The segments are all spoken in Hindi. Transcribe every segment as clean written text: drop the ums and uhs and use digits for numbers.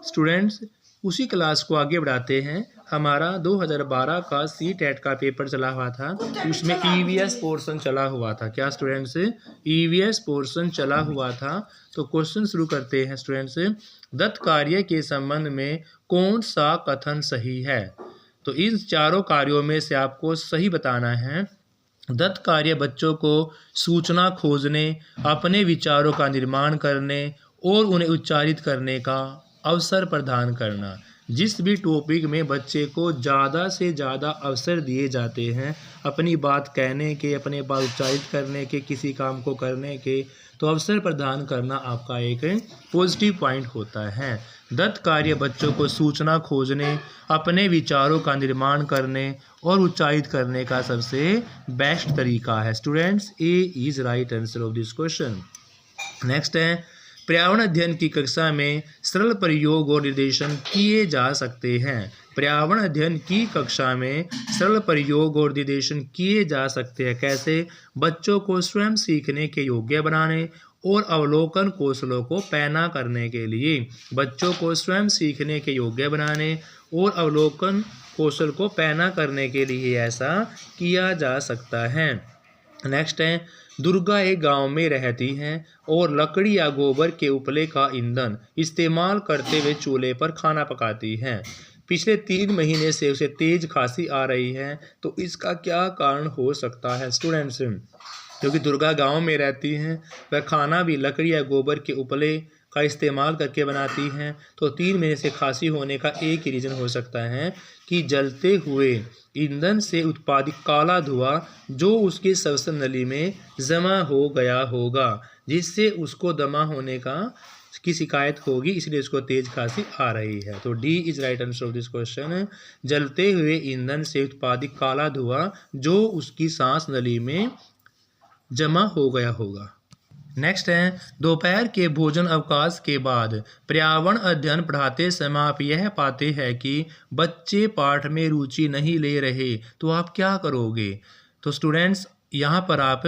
स्टूडेंट्स, उसी क्लास को आगे बढ़ाते हैं। हमारा 2012 का सी-टेट का पेपर चला हुआ था, उसमें ईवीएस पोर्शन चला हुआ था। क्या स्टूडेंट्स? ईवीएस पोर्शन चला हुआ था। तो क्वेश्चन शुरू करते हैं स्टूडेंट्स। दत्त कार्य के संबंध में कौन सा कथन सही है? तो इन चारों कार्यों में से आपको सही बताना है। दत्त कार्य बच्चों को सूचना खोजने, अपने विचारों का निर्माण करने और उन्हें उच्चारित करने का अवसर प्रदान करना। जिस भी टॉपिक में बच्चे को ज़्यादा से ज़्यादा अवसर दिए जाते हैं अपनी बात कहने के, अपने बात उच्चारित करने के, किसी काम को करने के, तो अवसर प्रदान करना आपका एक पॉजिटिव पॉइंट होता है। दत्त कार्य बच्चों को सूचना खोजने, अपने विचारों का निर्माण करने और उच्चारित करने का सबसे बेस्ट तरीका है। Students, A is right answer of this question. Next है, पर्यावरण अध्ययन की कक्षा में सरल प्रयोग और निर्देशन किए जा सकते हैं। पर्यावरण अध्ययन की कक्षा में सरल प्रयोग और निर्देशन किए जा सकते हैं। कैसे? बच्चों को स्वयं सीखने के योग्य बनाने और अवलोकन कौशलों को पैना करने के लिए। बच्चों को स्वयं सीखने के योग्य बनाने और अवलोकन कौशल को पैना करने के लिए ऐसा किया जा सकता है। नेक्स्ट है, दुर्गा एक गांव में रहती हैं और लकड़ी या गोबर के उपले का ईंधन इस्तेमाल करते हुए चूल्हे पर खाना पकाती हैं। पिछले 3 महीने से उसे तेज खांसी आ रही है, तो इसका क्या कारण हो सकता है? स्टूडेंट्स, क्योंकि दुर्गा गांव में रहती हैं, वह खाना भी लकड़ी या गोबर के उपले का इस्तेमाल करके बनाती हैं, तो 3 महीने से खांसी होने का एक ही रीज़न हो सकता है कि जलते हुए ईंधन से उत्पादित काला धुआं जो उसकी श्वसन नली में जमा हो गया होगा, जिससे उसको दमा होने की शिकायत होगी, इसलिए उसको तेज खांसी आ रही है। तो D is right answer of this question. जलते हुए ईंधन से उत्पादित काला धुआं जो उसकी सांस नली में जमा हो गया होगा। नेक्स्ट है, दोपहर के भोजन अवकाश के बाद पर्यावरण अध्ययन पढ़ाते समय आप यह पाते हैं कि बच्चे पाठ में रुचि नहीं ले रहे, तो आप क्या करोगे? तो स्टूडेंट्स, यहाँ पर आप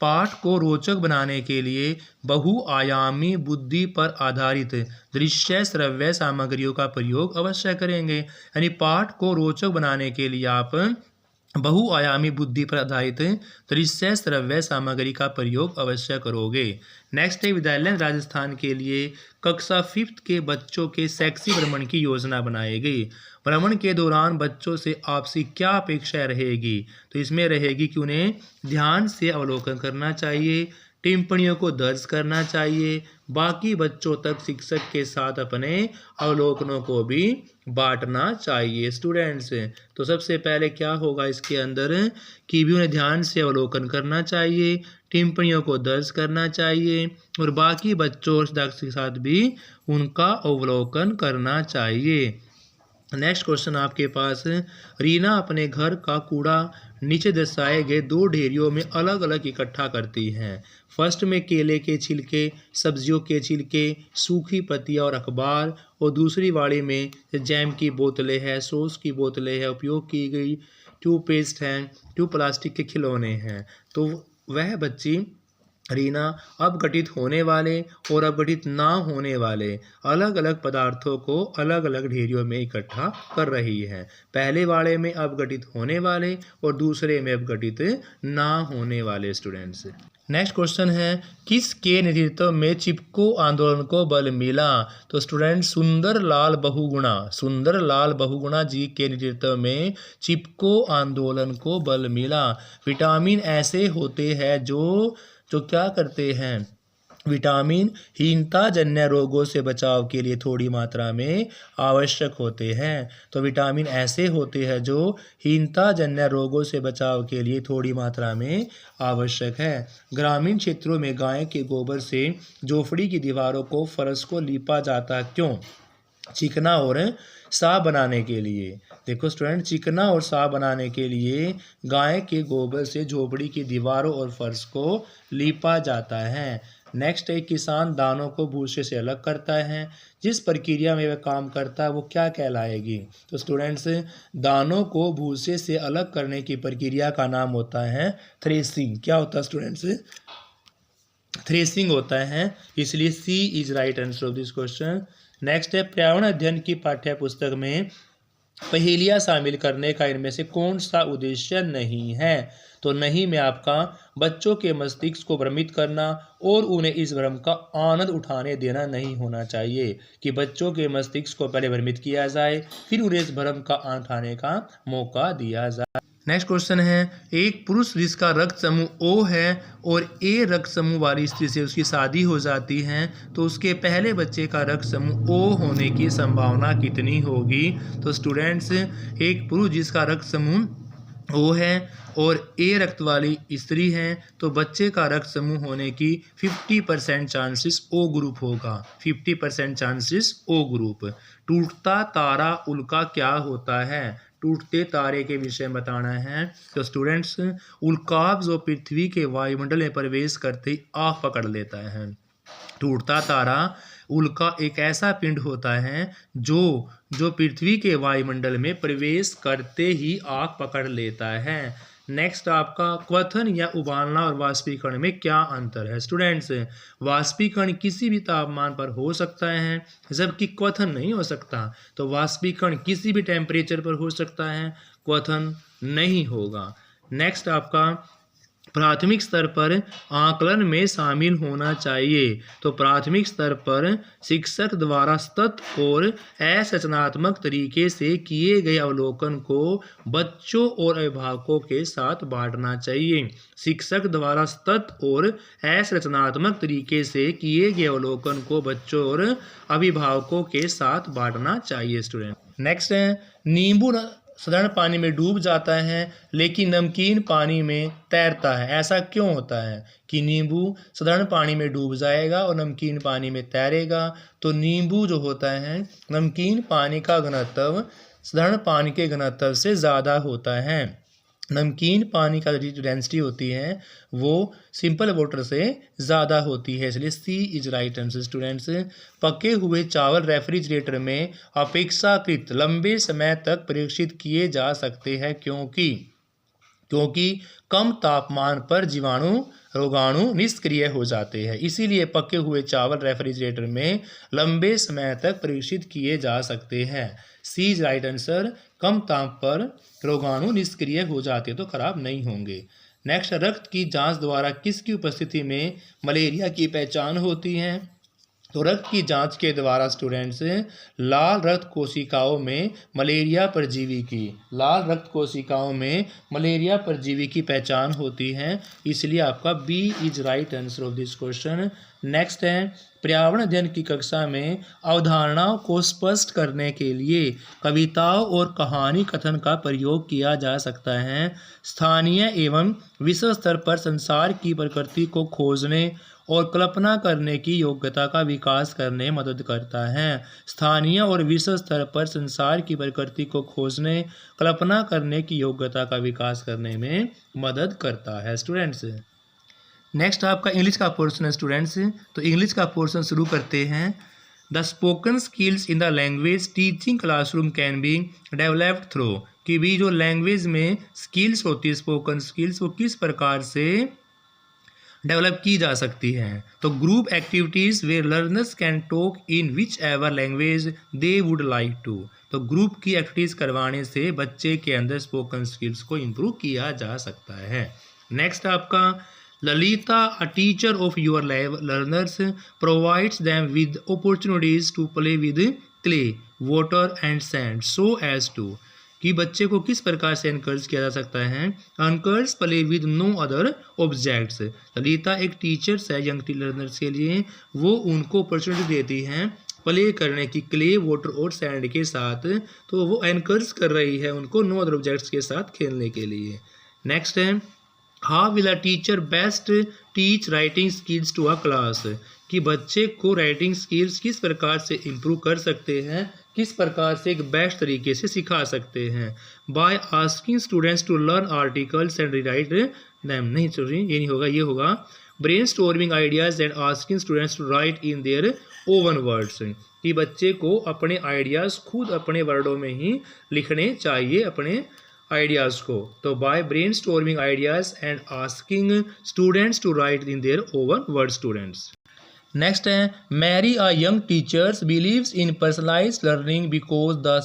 पाठ को रोचक बनाने के लिए बहुआयामी बुद्धि पर आधारित दृश्य श्रव्य सामग्रियों का प्रयोग अवश्य करेंगे। यानी पाठ को रोचक बनाने के लिए आप बहुआयामी बुद्धि पर आधारित दृश्य श्रव्य सामग्री का प्रयोग अवश्य करोगे। नेक्स्ट है, विद्यालय राजस्थान के लिए कक्षा 5th के बच्चों के शैक्षिक भ्रमण की योजना बनाई गई। भ्रमण के दौरान बच्चों से आपसी क्या अपेक्षा रहेगी? तो इसमें रहेगी कि उन्हें ध्यान से अवलोकन करना चाहिए, टिप्पणियों को दर्ज करना चाहिए, बाकी बच्चों तक शिक्षक के साथ अपने अवलोकनों को भी बांटना चाहिए। स्टूडेंट्स, तो सबसे पहले क्या होगा इसके अंदर कि भी उन्हें ध्यान से अवलोकन करना चाहिए, टिप्पणियों को दर्ज करना चाहिए और बाकी बच्चों के साथ भी उनका अवलोकन करना चाहिए। नेक्स्ट क्वेश्चन आपके पास, रीना अपने घर का कूड़ा नीचे दर्शाए गए 2 ढेरियों में अलग अलग इकट्ठा करती हैं। फर्स्ट में केले के छिलके, सब्जियों के छिलके, सूखी पत्तियां और अखबार, और दूसरी वाली में जैम की बोतलें हैं, सॉस की बोतलें हैं, उपयोग की गई टूथपेस्ट हैं, ट्यूब प्लास्टिक के खिलौने हैं। तो वह बच्ची रीना अपघटित होने वाले और अपघटित ना होने वाले अलग अलग पदार्थों को अलग अलग ढेरियों में इकट्ठा कर रही है। पहले वाले में अपघटित होने वाले और दूसरे में अपघटित ना होने वाले। स्टूडेंट्स, नेक्स्ट क्वेश्चन है, किसके नेतृत्व में चिपको आंदोलन को बल मिला? तो स्टूडेंट, सुंदरलाल बहुगुणा जी के नेतृत्व में चिपको आंदोलन को बल मिला। विटामिन ऐसे होते हैं जो क्या करते हैं? विटामिन हीनता जन्य रोगों से बचाव के लिए थोड़ी मात्रा में आवश्यक होते हैं। तो विटामिन ऐसे होते हैं जो हीनता जन्य रोगों से बचाव के लिए थोड़ी मात्रा में आवश्यक है। ग्रामीण क्षेत्रों में गाय के गोबर से झोपड़ी की दीवारों को फर्श को लीपा जाता क्यों? चिकना और साफ बनाने के लिए। देखो स्टूडेंट, चिकना और साफ बनाने के लिए गाय के गोबर से झोपड़ी की दीवारों और फर्श को लीपा जाता है। नेक्स्ट है, किसान दानों को भूसे से अलग करता है। जिस प्रक्रिया में वह काम करता है वो क्या कहलाएगी? तो स्टूडेंट्स, दानों को भूसे से अलग करने की प्रक्रिया का नाम होता है थ्रेसिंग। क्या होता है स्टूडेंट्स? थ्रेसिंग होता है, इसलिए C is right answer of this question. Next है पर्यावरण अध्ययन की पाठ्य पुस्तक में पहेलियाँ शामिल करने का इनमें से कौन सा उद्देश्य नहीं है। तो नहीं में आपका बच्चों के मस्तिष्क को भ्रमित करना और उन्हें इस भ्रम का आनंद उठाने देना नहीं होना चाहिए कि बच्चों के मस्तिष्क को पहले भ्रमित किया जाए फिर उन्हें इस भ्रम का आनंद उठाने का मौका दिया जाए। नेक्स्ट क्वेश्चन है, एक पुरुष जिसका रक्त समूह ओ है और ए रक्त समूह वाली स्त्री से उसकी शादी हो जाती है तो उसके पहले बच्चे का रक्त समूह ओ होने की संभावना कितनी होगी। तो स्टूडेंट्स, एक पुरुष जिसका रक्त समूह ओ है और ए रक्त वाली स्त्री है तो बच्चे का रक्त समूह होने की 50% चांसेस ओ ग्रुप होगा। 50% चांसेस ओ ग्रुप। टूटता तारा उल्का क्या होता है। टूटते तारे के विषय में बताना है। तो स्टूडेंट्स, उल्काब जो पृथ्वी के वायुमंडल में प्रवेश करते ही आग पकड़ लेता है। टूटता तारा उल्का एक ऐसा पिंड होता है जो पृथ्वी के वायुमंडल में प्रवेश करते ही आग पकड़ लेता है। नेक्स्ट आपका क्वथन या उबालना और वाष्पीकरण में क्या अंतर है। स्टूडेंट्स, वाष्पीकरण किसी भी तापमान पर हो सकता है जबकि क्वथन नहीं हो सकता। तो वाष्पीकरण किसी भी टेम्परेचर पर हो सकता है, क्वथन नहीं होगा। नेक्स्ट आपका प्राथमिक स्तर पर आकलन में शामिल होना चाहिए। तो प्राथमिक स्तर पर शिक्षक द्वारा सतत और असचनात्मक तरीके से किए गए अवलोकन को बच्चों और अभिभावकों के साथ बांटना चाहिए। शिक्षक द्वारा सतत और असचनात्मक तरीके से किए गए अवलोकन को बच्चों और अभिभावकों के साथ बांटना चाहिए। स्टूडेंट, नेक्स्ट है, नींबू साधारण पानी में डूब जाता है लेकिन नमकीन पानी में तैरता है। ऐसा क्यों होता है कि नींबू साधारण पानी में डूब जाएगा और नमकीन पानी में तैरेगा। तो नींबू जो होता है नमकीन पानी का घनत्व साधारण पानी के घनत्व से ज़्यादा होता है। नमकीन पानी का जो डेंसिटी होती है वो सिंपल वाटर से ज़्यादा होती है, इसलिए C is right answer. Students, पके हुए चावल रेफ्रिजरेटर में अपेक्षाकृत लंबे समय तक परीक्षित किए जा सकते हैं क्योंकि कम तापमान पर जीवाणु रोगाणु निष्क्रिय हो जाते हैं। इसीलिए पके हुए चावल रेफ्रिजरेटर में लंबे समय तक परीक्षित किए जा सकते हैं। सी इज राइट आंसर। कम ताप पर रोगाणु निष्क्रिय हो जाते तो खराब नहीं होंगे। नेक्स्ट, रक्त की जांच द्वारा किसकी उपस्थिति में मलेरिया की पहचान होती है। तो रक्त की जांच के द्वारा स्टूडेंट्स लाल रक्त कोशिकाओं में मलेरिया परजीवी की पहचान होती है, इसलिए आपका B is right answer of this question. Next है, पर्यावरण अध्ययन की कक्षा में अवधारणाओं को स्पष्ट करने के लिए कविताओं और कहानी कथन का प्रयोग किया जा सकता है। स्थानीय एवं विश्व स्तर पर संसार की प्रकृति को खोजने और कल्पना करने की योग्यता का विकास करने में मदद करता है। स्थानीय और विश्व स्तर पर संसार की प्रकृति को खोजने कल्पना करने की योग्यता का विकास करने में मदद करता है। स्टूडेंट्स, नेक्स्ट आपका इंग्लिश का पोर्शन है। स्टूडेंट्स, तो इंग्लिश का पोर्शन शुरू करते हैं। The spoken skills in the language teaching classroom can be developed through, कि भी जो लैंग्वेज में स्किल्स होती है स्पोकन स्किल्स वो किस प्रकार से डेवलप की जा सकती है। तो group activities where learners can talk in whichever language they would like to. तो ग्रुप की एक्टिविटीज़ करवाने से बच्चे के अंदर स्पोकन स्किल्स को इम्प्रूव किया जा सकता है। नेक्स्ट आपका Lalita, a teacher of your learners, provides them with opportunities to play with clay, water and sand so as to, कि बच्चे को किस प्रकार से एनकरेज किया जा सकता है। Encourage play with no other objects. Lalita एक टीचर्स है यंग लर्नर्स के लिए, वो उनको अपॉर्चुनिटी देती हैं प्ले करने की क्ले, वाटर और सैंड के साथ, तो वो एनकरेज कर रही है उनको नो अदर ऑब्जेक्ट्स के साथ खेलने के लिए। नेक्स्ट है, how will a teacher best teach writing skills to a class, कि बच्चे को राइटिंग स्किल्स किस प्रकार से इम्प्रूव कर सकते हैं, किस प्रकार से एक बेस्ट तरीके से सिखा सकते हैं। By asking students to learn articles and rewrite them, नहीं सॉरी ये नहीं होगा, ये होगा brainstorming ideas and asking students to write in their own words, कि बच्चे को अपने आइडियाज़ खुद अपने वर्डों में ही लिखने चाहिए अपने आइडियाज़ को। तो by brainstorming ideas and asking students to write in their own word. Students, next है Mary a young teachers believes in personalized learning because the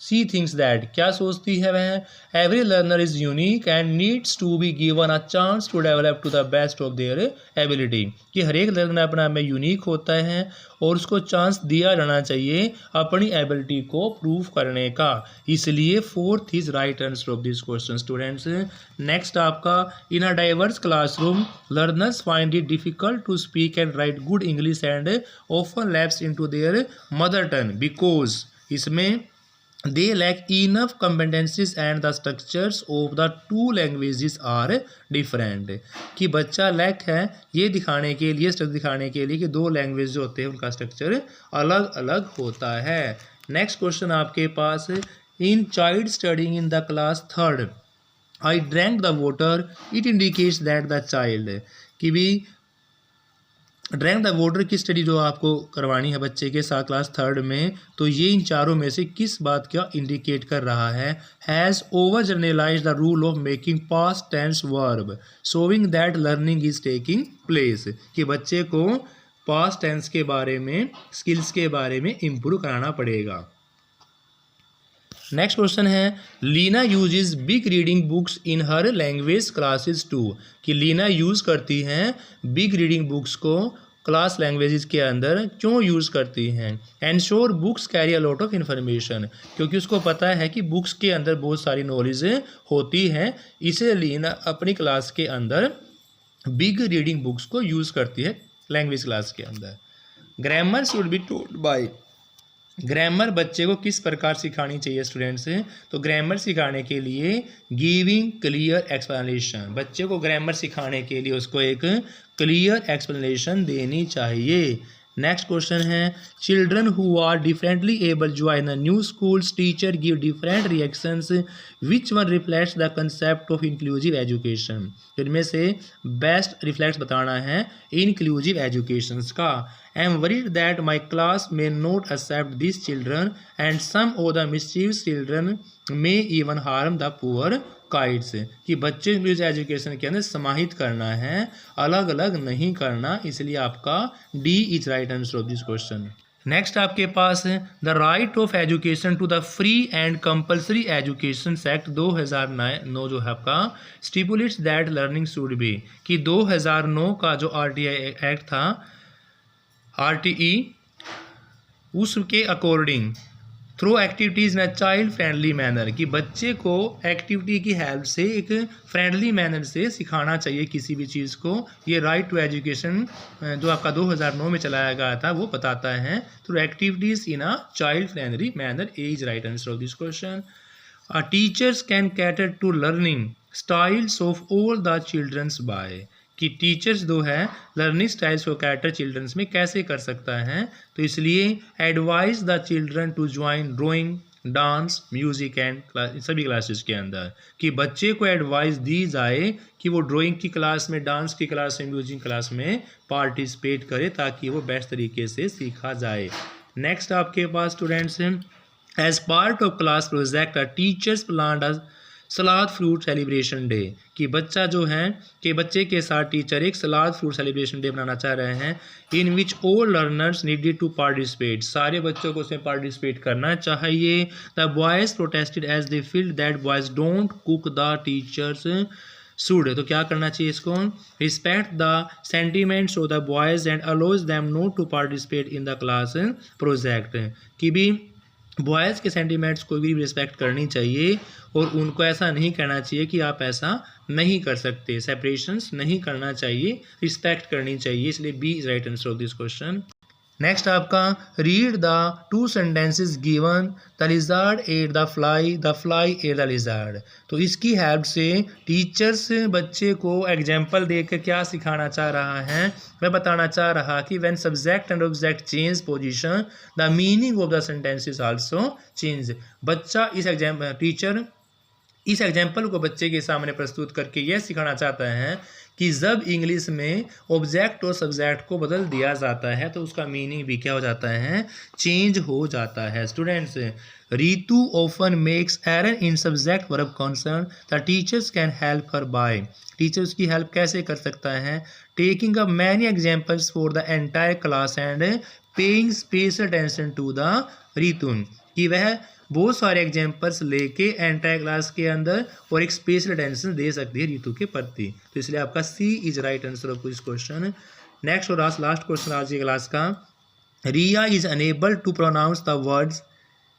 she thinks that, क्या सोचती है वह, every learner is unique and needs to be given a chance to develop to the best of their ability, कि हर एक लर्नर अपना में यूनिक होता है और उसको चांस दिया जाना चाहिए अपनी एबिलिटी को प्रूव करने का, इसलिए fourth is right answer of this question students. Next आपका in a diverse classroom learners find it difficult to speak and write good English and often lapse into their mother tongue because, इसमें they lack enough competencies and the structures of the two languages are different, कि बच्चा लैक है ये दिखाने के लिए, स्ट्रक्चर दिखाने के लिए कि दो लैंग्वेज जो होते हैं उनका स्ट्रक्चर अलग अलग होता है। नेक्स्ट क्वेश्चन आपके पास, in child studying in the class third I drank the water it indicates that the child, कि भी ड्रैंक द वाटर की स्टडी जो आपको करवानी है बच्चे के साथ क्लास थर्ड में, तो ये इन चारों में से किस बात का इंडिकेट कर रहा है, has over generalize the rule of making past tense verb showing that learning is taking place, कि बच्चे को पास्ट टेंस के बारे में, स्किल्स के बारे में इम्प्रूव कराना पड़ेगा। नेक्स्ट क्वेश्चन है Leena uses big reading books in her language classes too, कि लीना यूज़ करती हैं बिग रीडिंग बुक्स को क्लास लैंग्वेजेस के अंदर, क्यों यूज़ करती हैं, ensure books carry a lot of information, क्योंकि उसको पता है कि बुक्स के अंदर बहुत सारी नॉलेज होती हैं, इसे लीना अपनी क्लास के अंदर बिग रीडिंग बुक्स को यूज़ करती है लैंग्वेज क्लास के अंदर। Grammar should be told by, grammar बच्चे को किस प्रकार सिखानी चाहिए स्टूडेंट्स, तो ग्रामर सिखाने के लिए गिविंग क्लियर एक्सप्लेनेशन, बच्चे को ग्रामर सिखाने के लिए उसको एक क्लियर एक्सप्लेनेशन देनी चाहिए। नेक्स्ट क्वेश्चन है children who are differently able join a new school's teacher give different reactions which one reflects the concept of inclusive education, इनमें से बेस्ट रिफ्लेक्ट बताना है इंक्लूसिव एजुकेशंस का। I am worried that my class may not accept this children and some of the mischievous children may even harm the poor kites, कि बच्चे इंक्लूसिव एजुकेशन के अंदर समाहित करना है, अलग अलग नहीं करना, इसलिए आपका D is right answer of this question. Next आपके पास है the right of education to the free and compulsory education act 2009 जो है आपका stipulates that learning should be, कि 2009 का जो आरटीआई एक्ट था, आरटीई, उसके according through activities in a child friendly manner, कि बच्चे को एक्टिविटी की हेल्प से एक फ्रेंडली मैनर से सिखाना चाहिए किसी भी चीज़ को, ये राइट टू एजुकेशन जो आपका 2009 में चलाया गया था वो बताता है, through activities in a child friendly manner is right answer of this question. Teachers can cater to learning styles of all the childrens by, कि टीचर्स जो है लर्निंग स्टाइल्स को कैटर चिल्ड्रंस में कैसे कर सकता है, तो इसलिए advise the children to join drawing dance music and सभी क्लासेस के अंदर, कि बच्चे को एडवाइस दी जाए कि वो ड्राइंग की क्लास में, डांस की क्लास में, म्यूजिक क्लास में पार्टिसिपेट करे ताकि वो बेस्ट तरीके से सीखा जाए। नेक्स्ट आपके पास students as part of class project a teachers plan a salad fruit celebration day, कि बच्चा जो है कि बच्चे के साथ टीचर एक सलाद फ्रूट सेलिब्रेशन डे बनाना चाह रहे हैं, in which all learners needed to participate, सारे बच्चों को उसमें पार्टिसिपेट करना चाहिए। The boys protested as they felt that boys don't cook the teachers should, तो क्या करना चाहिए इसको, respect the sentiments of the boys and allows them not to participate in the class project, कि भी बॉयज़ के सेंटिमेंट्स को भी रिस्पेक्ट करनी चाहिए और उनको ऐसा नहीं कहना चाहिए कि आप ऐसा नहीं कर सकते, सेपरेशंस नहीं करना चाहिए, रिस्पेक्ट करनी चाहिए, इसलिए B is right answer of this question. Next आपका read the two sentences given, the lizard ate the fly ate the lizard, तो इसकी हेल्प से टीचर्स बच्चे को एग्जाम्पल देकर क्या सिखाना चाह रहा है, मैं बताना चाह रहा कि when subject and object change position the meaning of the sentences also change, बच्चा टीचर इस एग्जाम्पल को बच्चे के सामने प्रस्तुत करके यह सिखाना चाहता है कि जब इंग्लिश में ऑब्जेक्ट और सब्जेक्ट को बदल दिया जाता है तो उसका मीनिंग भी क्या हो जाता है, चेंज हो जाता है। Students, Ritu often makes error in subject verb concern. The teachers can help her by. Teacher उसकी हेल्प कैसे कर सकता है, taking up many examples for the entire class and paying special attention to the रितुन, कि वह बहुत सारे एग्जाम्पल्स लेके एंटायर क्लास के अंदर और एक स्पेशल अटेंशन दे सकती है रितु के प्रति। तो इसलिए आपका C is right answer of this question. Next और लास्ट क्वेश्चन आज की क्लास का, Riya is unable to pronounce the words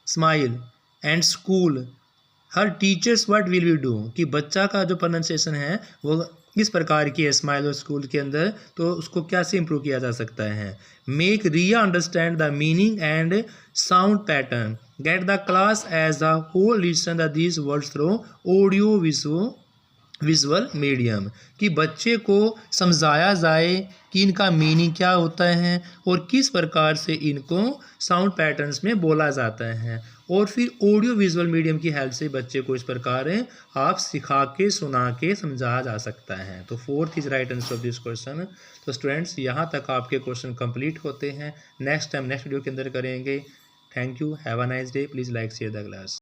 smile and school, her teachers what will we do, कि बच्चा का जो प्रोनाउंसिएशन है वो किस प्रकार की है स्माइल और स्कूल के अंदर, तो उसको कैसे इंप्रूव किया जा सकता है। Make Riya understand the meaning and sound pattern, get the class as a whole listen the these words through audio visual medium, कि बच्चे को समझाया जाए कि इनका मीनिंग क्या होता है और किस प्रकार से इनको साउंड पैटर्न्स में बोला जाता है, और फिर ऑडियो विजुअल मीडियम की हेल्प से बच्चे को इस प्रकार आप सिखा के सुना के समझाया जा सकता है। तो fourth is right answer of this question. तो स्टूडेंट्स, यहाँ तक आपके क्वेश्चन कंप्लीट होते हैं। नेक्स्ट टाइम नेक्स्ट वीडियो के अंदर करेंगे। Thank you, have a nice day, please like share the class.